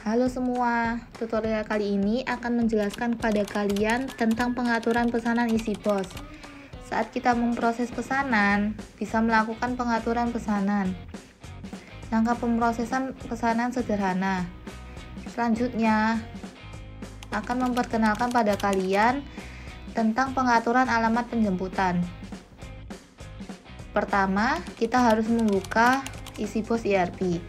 Halo semua, tutorial kali ini akan menjelaskan kepada kalian tentang pengaturan pesanan isi pos. Saat kita memproses pesanan, bisa melakukan pengaturan pesanan. Langkah pemrosesan pesanan sederhana. Selanjutnya, akan memperkenalkan pada kalian tentang pengaturan alamat penjemputan. Pertama, kita harus membuka isi pos ERP.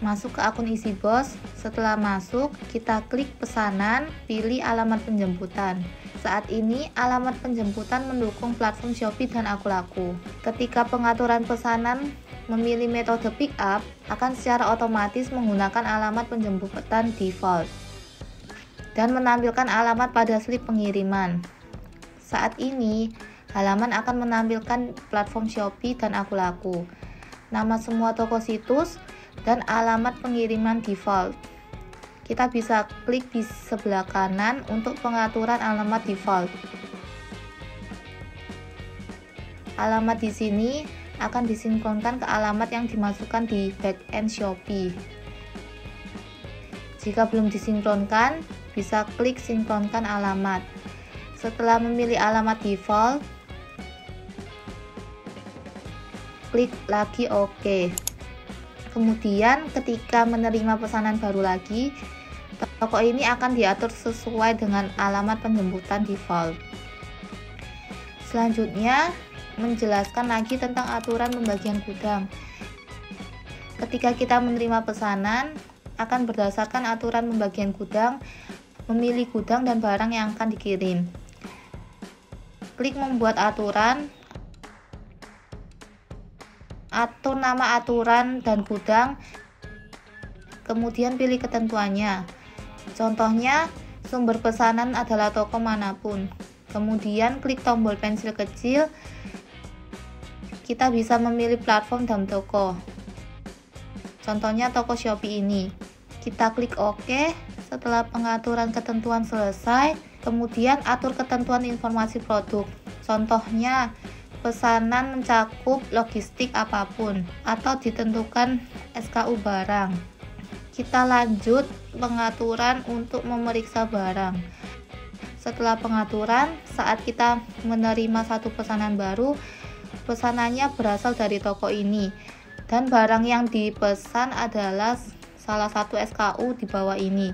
Masuk ke akun isi pos. Setelah masuk, kita klik pesanan, pilih alamat penjemputan. Saat ini, alamat penjemputan mendukung platform Shopee dan Aku-Laku. Ketika pengaturan pesanan memilih metode pick up, akan secara otomatis menggunakan alamat penjemputan default dan menampilkan alamat pada slip pengiriman. Saat ini, halaman akan menampilkan platform Shopee dan Aku-Laku, nama semua toko situs, dan alamat pengiriman default. Kita bisa klik di sebelah kanan untuk pengaturan alamat default. Alamat di sini akan disinkronkan ke alamat yang dimasukkan di backend Shopee. Jika belum disinkronkan, bisa klik sinkronkan alamat. Setelah memilih alamat default, klik lagi OK. Kemudian ketika menerima pesanan baru lagi, toko ini akan diatur sesuai dengan alamat penjemputan default. Selanjutnya, menjelaskan lagi tentang aturan pembagian gudang. Ketika kita menerima pesanan, akan berdasarkan aturan pembagian gudang, memilih gudang dan barang yang akan dikirim. Klik membuat aturan, atur nama aturan dan gudang, kemudian pilih ketentuannya. Contohnya, sumber pesanan adalah toko manapun. Kemudian klik tombol pensil kecil. Kita bisa memilih platform dan toko. Contohnya toko Shopee ini. Kita klik OK. Setelah pengaturan ketentuan selesai, kemudian atur ketentuan informasi produk. Contohnya, pesanan mencakup logistik apapun atau ditentukan SKU barang. Kita lanjut pengaturan untuk memeriksa barang. Setelah pengaturan, saat kita menerima satu pesanan baru, pesanannya berasal dari toko ini dan barang yang dipesan adalah salah satu SKU di bawah ini.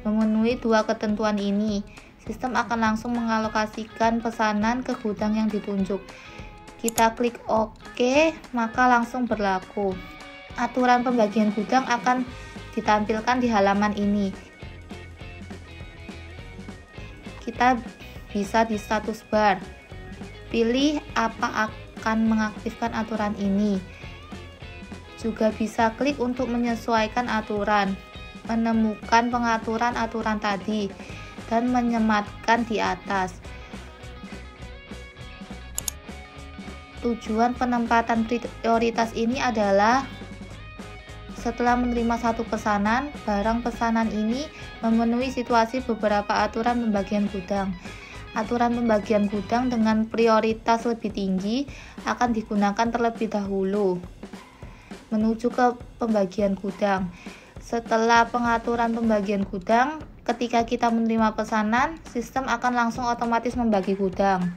Memenuhi dua ketentuan ini, sistem akan langsung mengalokasikan pesanan ke gudang yang ditunjuk. Kita klik OK, maka langsung berlaku. Aturan pembagian gudang akan ditampilkan di halaman ini. Kita bisa di status bar. Pilih apa akan mengaktifkan aturan ini. Juga bisa klik untuk menyesuaikan aturan, menemukan pengaturan aturan tadi, dan menyematkan di atas. Tujuan penempatan prioritas ini adalah setelah menerima satu pesanan, barang pesanan ini memenuhi situasi beberapa aturan pembagian gudang. Aturan pembagian gudang dengan prioritas lebih tinggi akan digunakan terlebih dahulu. Menuju ke pembagian gudang. Setelah pengaturan pembagian gudang, ketika kita menerima pesanan, sistem akan langsung otomatis membagi gudang.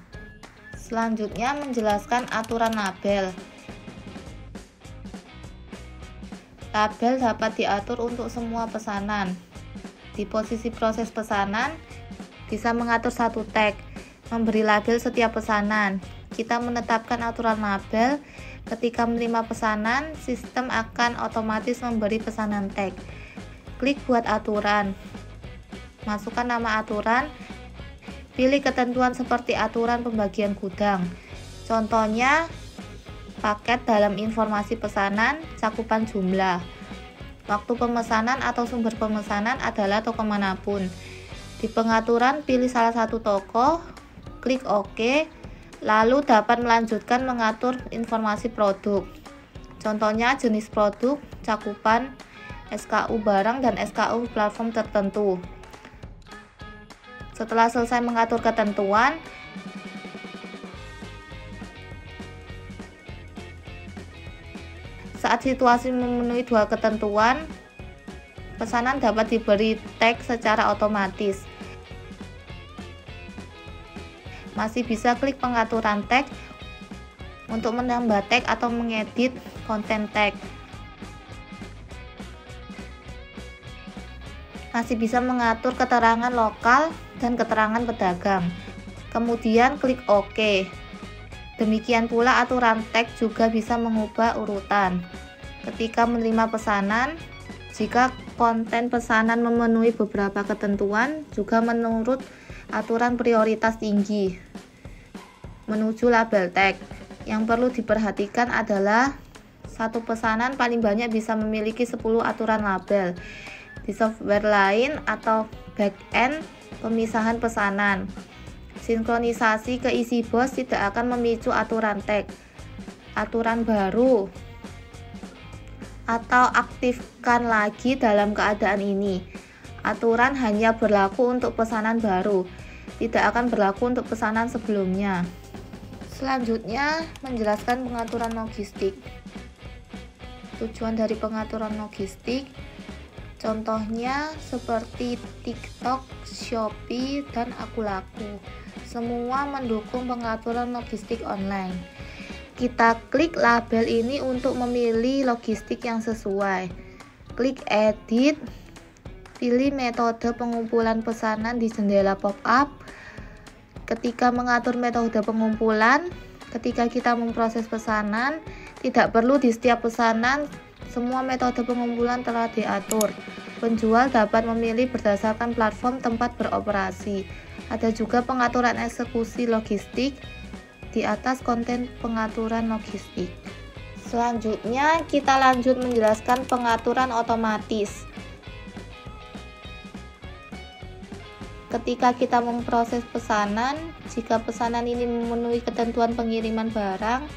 Selanjutnya menjelaskan aturan label. Label dapat diatur untuk semua pesanan. Di posisi proses pesanan, bisa mengatur satu tag, memberi label setiap pesanan. Kita menetapkan aturan label. Ketika menerima pesanan, sistem akan otomatis memberi pesanan tag. Klik buat aturan. Masukkan nama aturan. Pilih ketentuan seperti aturan pembagian gudang. Contohnya, paket dalam informasi pesanan, cakupan jumlah. Waktu pemesanan atau sumber pemesanan adalah toko manapun. Di pengaturan, pilih salah satu toko, klik OK, lalu dapat melanjutkan mengatur informasi produk. Contohnya, jenis produk, cakupan, SKU barang, dan SKU platform tertentu. Setelah selesai mengatur ketentuan, saat situasi memenuhi dua ketentuan, Pesanan dapat diberi tag secara otomatis. Masih bisa klik pengaturan tag untuk menambah tag atau mengedit konten tag. Masih bisa mengatur keterangan lokal dan keterangan pedagang. Kemudian klik OK. Demikian pula aturan tag juga bisa mengubah urutan. Ketika menerima pesanan, jika konten pesanan memenuhi beberapa ketentuan, juga menurut aturan prioritas tinggi. Menuju label tag, yang perlu diperhatikan adalah satu pesanan paling banyak bisa memiliki 10 aturan label. Di software lain atau back-end pemisahan pesanan, sinkronisasi ke isi BOS tidak akan memicu aturan tag. Aturan baru atau aktifkan lagi dalam keadaan ini. Aturan hanya berlaku untuk pesanan baru, tidak akan berlaku untuk pesanan sebelumnya. Selanjutnya, menjelaskan pengaturan logistik. Tujuan dari pengaturan logistik, contohnya seperti TikTok, Shopee, dan Akulaku. Semua mendukung pengaturan logistik online. Kita klik label ini untuk memilih logistik yang sesuai. Klik edit, pilih metode pengumpulan pesanan di jendela pop-up. Ketika mengatur metode pengumpulan, ketika kita memproses pesanan, tidak perlu di setiap pesanan semua metode pengumpulan telah diatur. Penjual dapat memilih berdasarkan platform tempat beroperasi. Ada juga pengaturan eksekusi logistik di atas konten pengaturan logistik. Selanjutnya kita lanjut menjelaskan pengaturan otomatis. Ketika kita memproses pesanan, jika pesanan ini memenuhi ketentuan pengiriman barang,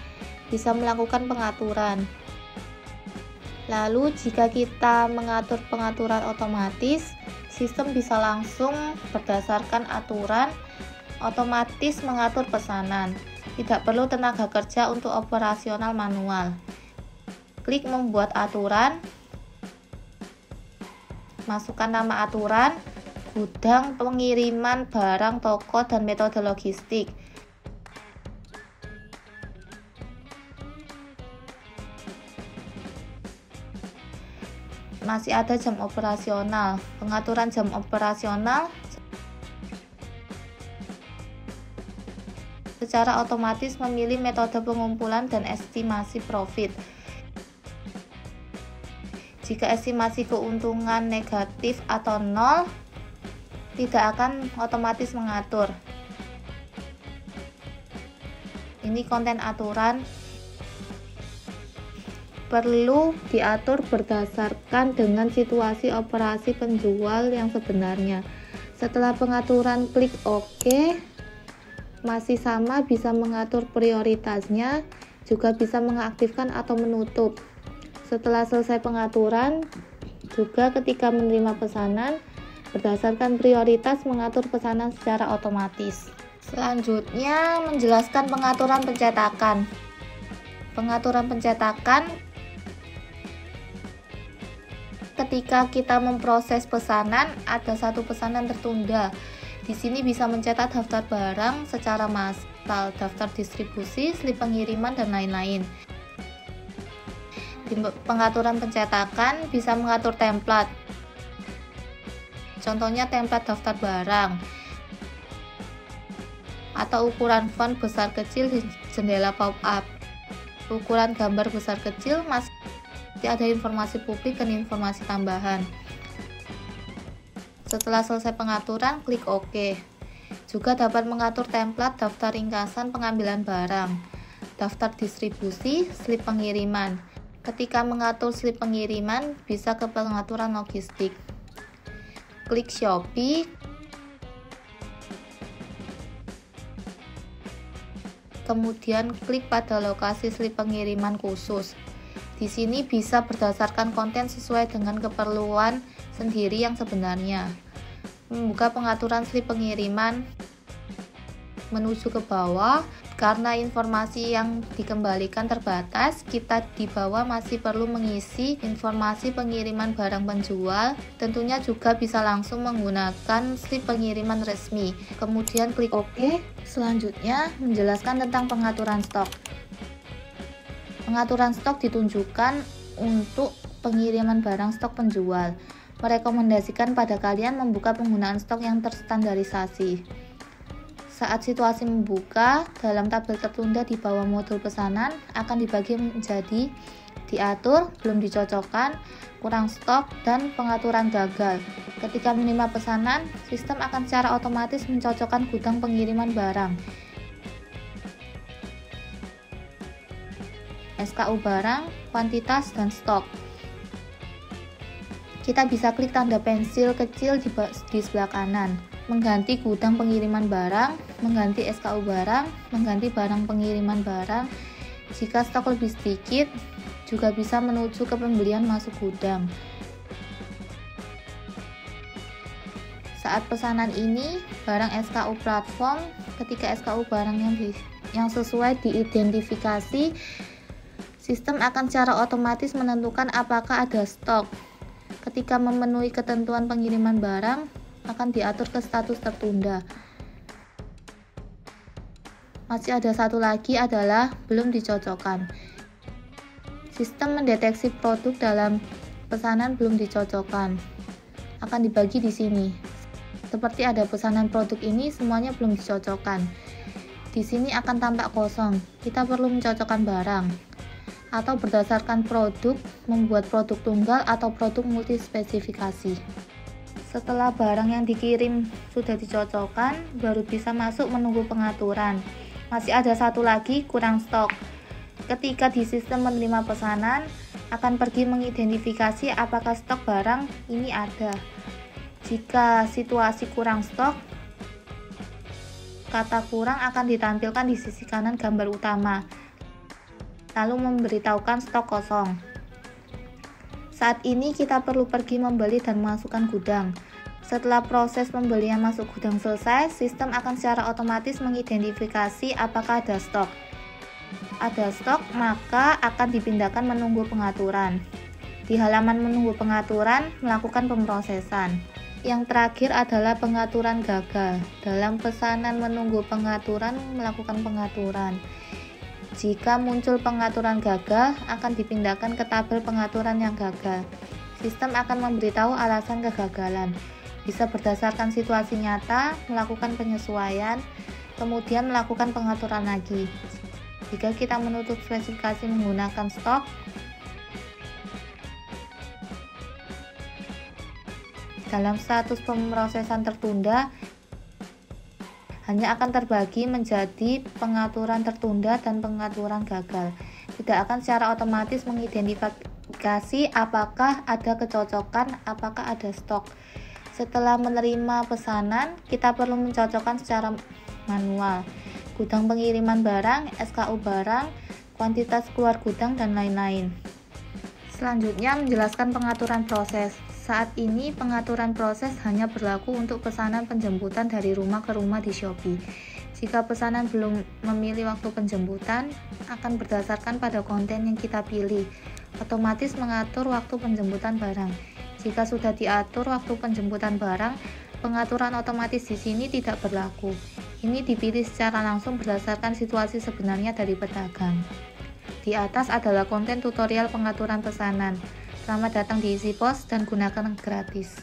bisa melakukan pengaturan. Lalu jika kita mengatur pengaturan otomatis, sistem bisa langsung berdasarkan aturan otomatis mengatur pesanan. Tidak perlu tenaga kerja untuk operasional manual. Klik membuat aturan, masukkan nama aturan, gudang, pengiriman, barang, toko, dan metode logistik. Masih ada jam operasional. Pengaturan jam operasional secara otomatis memilih metode pengumpulan dan estimasi profit. Jika estimasi keuntungan negatif atau nol, tidak akan otomatis mengatur. Ini konten aturan perlu diatur berdasarkan dengan situasi operasi penjual yang sebenarnya. Setelah pengaturan, klik OK. Masih sama, bisa mengatur prioritasnya, juga bisa mengaktifkan atau menutup. Setelah selesai pengaturan, juga ketika menerima pesanan, berdasarkan prioritas mengatur pesanan secara otomatis. Selanjutnya, menjelaskan pengaturan pencetakan. Pengaturan pencetakan, ketika kita memproses pesanan, ada satu pesanan tertunda. Di sini bisa mencetak daftar barang secara massal, daftar distribusi, slip pengiriman, dan lain-lain. Di pengaturan pencetakan bisa mengatur template. Contohnya template daftar barang atau ukuran font besar kecil di jendela pop-up. Ukuran gambar besar kecil masih ada informasi publik dan informasi tambahan. Setelah selesai pengaturan, klik OK. Juga dapat mengatur template daftar ringkasan pengambilan barang, daftar distribusi, slip pengiriman. Ketika mengatur slip pengiriman, bisa ke pengaturan logistik. Klik Shopee. Kemudian klik pada lokasi slip pengiriman khusus. Di sini bisa berdasarkan konten sesuai dengan keperluan sendiri yang sebenarnya. Membuka pengaturan slip pengiriman. menuju ke bawah. Karena informasi yang dikembalikan terbatas, kita di bawah masih perlu mengisi informasi pengiriman barang penjual. Tentunya juga bisa langsung menggunakan slip pengiriman resmi. Kemudian klik OK. Selanjutnya menjelaskan tentang pengaturan stok. Pengaturan stok ditunjukkan untuk pengiriman barang stok penjual. Merekomendasikan pada kalian membuka penggunaan stok yang terstandarisasi. Saat situasi membuka, dalam tabel tertunda di bawah modul pesanan akan dibagi menjadi diatur, belum dicocokkan, kurang stok, dan pengaturan gagal. Ketika menerima pesanan, sistem akan secara otomatis mencocokkan gudang pengiriman barang. SKU barang, kuantitas, dan stok. Kita bisa klik tanda pensil kecil di sebelah kanan, mengganti gudang pengiriman barang, mengganti SKU barang, mengganti barang pengiriman barang. Jika stok lebih sedikit, juga bisa menuju ke pembelian masuk gudang. Saat pesanan ini, barang SKU platform, ketika SKU barang yang sesuai diidentifikasi, sistem akan secara otomatis menentukan apakah ada stok. Ketika memenuhi ketentuan pengiriman barang, akan diatur ke status tertunda. Masih ada satu lagi adalah belum dicocokkan. Sistem mendeteksi produk dalam pesanan belum dicocokkan. Akan dibagi di sini. Seperti ada pesanan produk ini semuanya belum dicocokkan. Di sini akan tampak kosong. Kita perlu mencocokkan barang. Atau berdasarkan produk, membuat produk tunggal atau produk multispesifikasi. Setelah barang yang dikirim sudah dicocokkan, baru bisa masuk menunggu pengaturan. Masih ada satu lagi, kurang stok. Ketika di sistem menerima pesanan, akan pergi mengidentifikasi apakah stok barang ini ada. Jika situasi kurang stok, kata kurang akan ditampilkan di sisi kanan gambar utama, lalu memberitahukan stok kosong. Saat ini kita perlu pergi membeli dan memasukkan gudang. Setelah proses pembelian masuk gudang selesai, sistem akan secara otomatis mengidentifikasi apakah ada stok. Ada stok, maka akan dipindahkan menunggu pengaturan. Di halaman menunggu pengaturan, melakukan pemrosesan. Yang terakhir adalah pengaturan gagal. Dalam pesanan menunggu pengaturan, melakukan pengaturan. Jika muncul pengaturan gagal, akan dipindahkan ke tabel pengaturan yang gagal. Sistem akan memberitahu alasan kegagalan. Bisa berdasarkan situasi nyata, melakukan penyesuaian, kemudian melakukan pengaturan lagi. Jika kita menutup spesifikasi menggunakan stok, dalam status pemrosesan tertunda, hanya akan terbagi menjadi pengaturan tertunda dan pengaturan gagal. Tidak akan secara otomatis mengidentifikasi apakah ada kecocokan, apakah ada stok. Setelah menerima pesanan, kita perlu mencocokkan secara manual. Gudang pengiriman barang, SKU barang, kuantitas keluar gudang, dan lain-lain. Selanjutnya menjelaskan pengaturan proses. Saat ini pengaturan proses hanya berlaku untuk pesanan penjemputan dari rumah ke rumah di Shopee. Jika pesanan belum memilih waktu penjemputan, akan berdasarkan pada konten yang kita pilih, otomatis mengatur waktu penjemputan barang. Jika sudah diatur waktu penjemputan barang, pengaturan otomatis di sini tidak berlaku. Ini dipilih secara langsung berdasarkan situasi sebenarnya dari pedagang. Di atas adalah konten tutorial pengaturan pesanan. Selamat datang di EasyPost dan gunakan gratis.